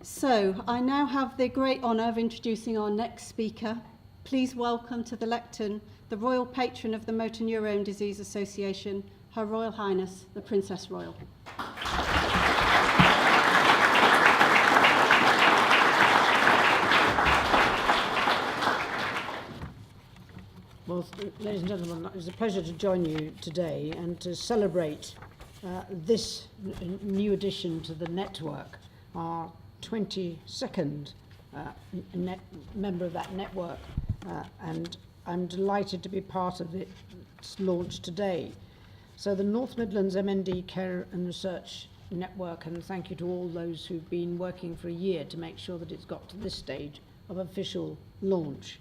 So, I now have the great honour of introducing our next speaker. Please welcome to the lectern the Royal Patron of the Motor Neurone Disease Association, Her Royal Highness, the Princess Royal. Well, ladies and gentlemen, it's a pleasure to join you today and to celebrate this new addition to the network, our 22nd member of that network, and I'm delighted to be part of its launch today. So the North Midlands MND Care and Research Network, and thank you to all those who've been working for a year to make sure that it's got to this stage of official launch.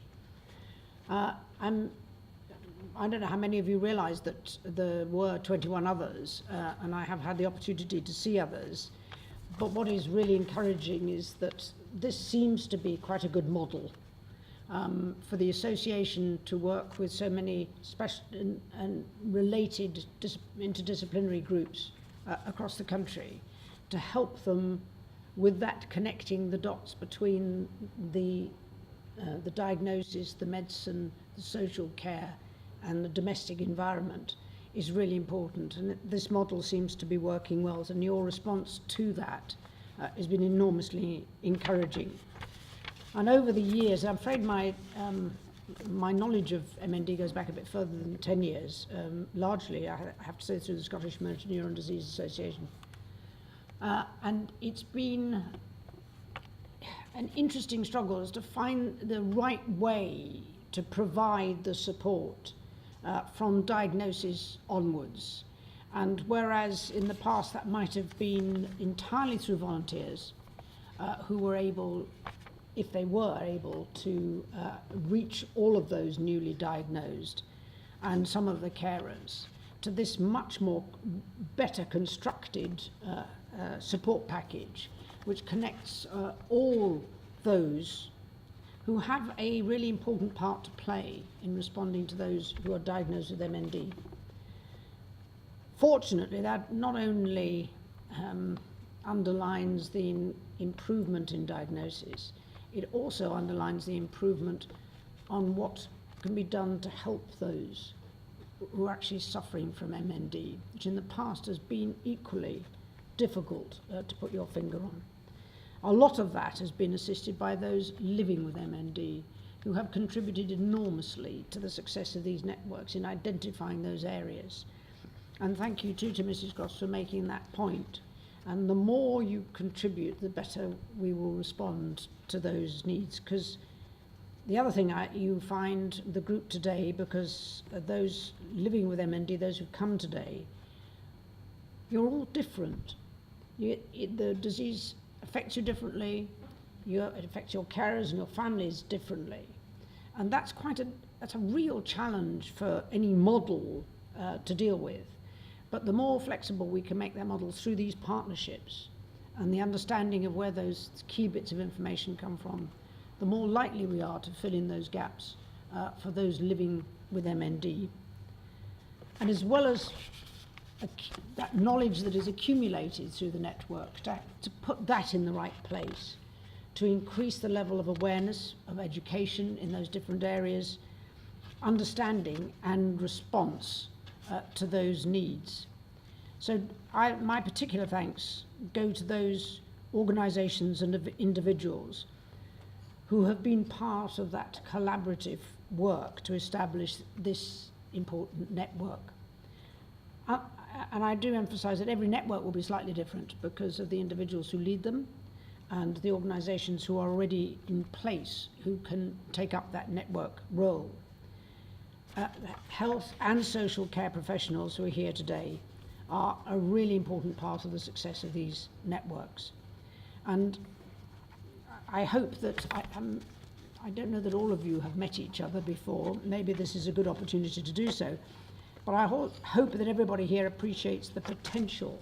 I don't know how many of you realise that there were 21 others, and I have had the opportunity to see others. But what is really encouraging is that this seems to be quite a good model for the association to work with so many special and related interdisciplinary groups across the country to help them with that connecting the dots between the diagnosis, the medicine, the social care and the domestic environment is really important, and this model seems to be working well, and your response to that has been enormously encouraging. And over the years, I'm afraid my knowledge of MND goes back a bit further than 10 years, largely I have to say through the Scottish Motor Neurone Disease Association, and it's been an interesting struggle is to find the right way to provide the support from diagnosis onwards. And whereas in the past that might have been entirely through volunteers who were able, if they were able, to reach all of those newly diagnosed and some of the carers, to this much more better constructed support package which connects all those who have a really important part to play in responding to those who are diagnosed with MND. Fortunately, that not only underlines the improvement in diagnosis, it also underlines the improvement on what can be done to help those who are actually suffering from MND, which in the past has been equally difficult to put your finger on. A lot of that has been assisted by those living with MND who have contributed enormously to the success of these networks in identifying those areas. And thank you too to Mrs. Gross for making that point. And the more you contribute, the better we will respond to those needs. Because the other thing you find the group today, because those living with MND, those who've come today, you're all different. The disease affects you differently, it affects your carers and your families differently. And that's a real challenge for any model to deal with. But the more flexible we can make that model through these partnerships and the understanding of where those key bits of information come from, the more likely we are to fill in those gaps for those living with MND. And as well as that knowledge that is accumulated through the network, to put that in the right place, to increase the level of awareness, of education in those different areas, understanding and response to those needs. So my particular thanks go to those organisations and individuals who have been part of that collaborative work to establish this important network. And I do emphasise that every network will be slightly different because of the individuals who lead them and the organisations who are already in place who can take up that network role. Health and social care professionals who are here today are a really important part of the success of these networks. And I hope that, I don't know that all of you have met each other before, maybe this is a good opportunity to do so, but I hope that everybody here appreciates the potential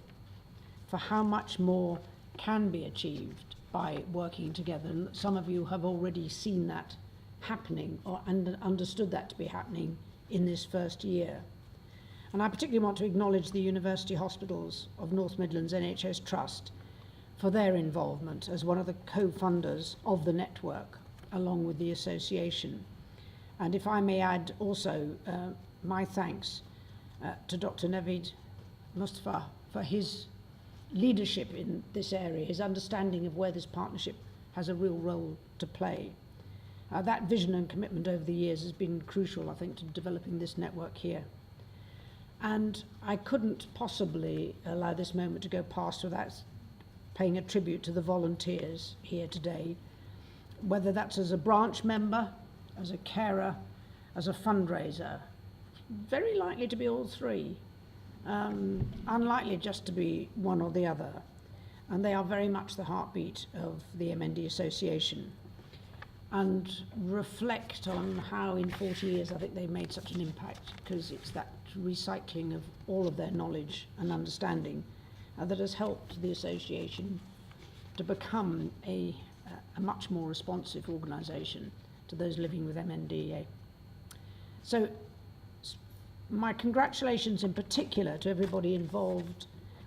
for how much more can be achieved by working together. And some of you have already seen that happening and understood that to be happening in this first year. And I particularly want to acknowledge the University Hospitals of North Midlands NHS Trust for their involvement as one of the co-funders of the network, along with the association. And if I may add also my thanks to Dr. Naveed Mustafa for his leadership in this area, his understanding of where this partnership has a real role to play. That vision and commitment over the years has been crucial, I think, to developing this network here. And I couldn't possibly allow this moment to go past without paying a tribute to the volunteers here today, whether that's as a branch member, as a carer, as a fundraiser. Very likely to be all three, unlikely just to be one or the other. And they are very much the heartbeat of the MND Association, and reflect on how in 40 years I think they've made such an impact, because it's that recycling of all of their knowledge and understanding that has helped the association to become a much more responsive organisation to those living with MNDA. So my congratulations in particular to everybody involved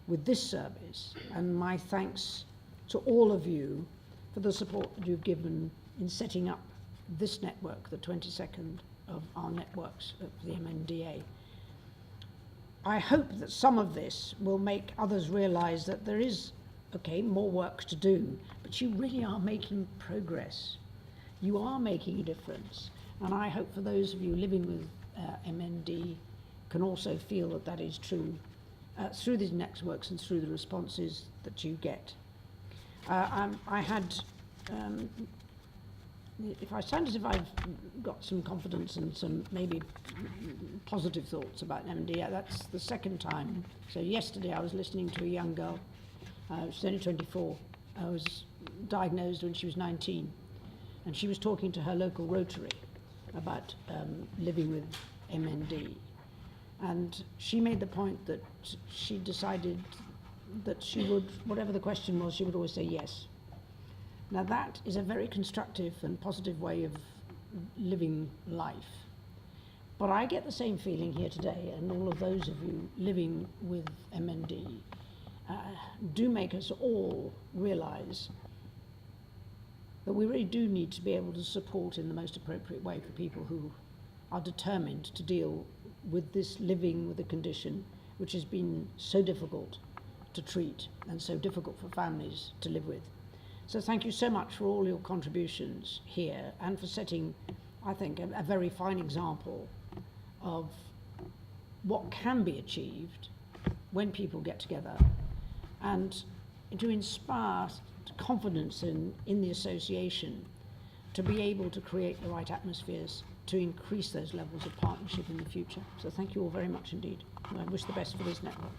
with this service, and my thanks to all of you for the support that you've given in setting up this network, the 22nd of our networks of the MNDA. I hope that some of this will make others realise that there is, okay, more work to do, but you really are making progress. You are making a difference. And I hope for those of you living with MND can also feel that that is true through these networks and through the responses that you get. I had, if I sound as if I've got some confidence and some maybe positive thoughts about MND, that's the second time. So yesterday I was listening to a young girl, she's only 24, was diagnosed when she was 19, and she was talking to her local Rotary about living with MND. And she made the point that she decided that she would, whatever the question was, she would always say yes. Now that is a very constructive and positive way of living life. But I get the same feeling here today, and all of those of you living with MND do make us all realise that we really do need to be able to support in the most appropriate way for people who are determined to deal with this living with a condition which has been so difficult to treat and so difficult for families to live with. So thank you so much for all your contributions here, and for setting, I think, a very fine example of what can be achieved when people get together, and to inspire confidence in the association to be able to create the right atmospheres to increase those levels of partnership in the future. So thank you all very much indeed. I wish the best for this network.